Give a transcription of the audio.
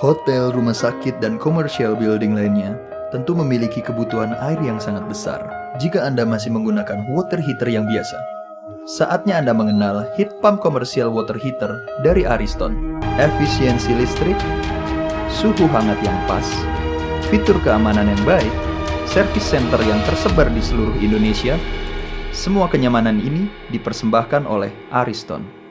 Hotel, rumah sakit, dan commercial building lainnya tentu memiliki kebutuhan air yang sangat besar jika Anda masih menggunakan water heater yang biasa. Saatnya Anda mengenal heat pump commercial water heater dari Ariston. Efisiensi listrik, suhu hangat yang pas, fitur keamanan yang baik, service center yang tersebar di seluruh Indonesia, semua kenyamanan ini dipersembahkan oleh Ariston.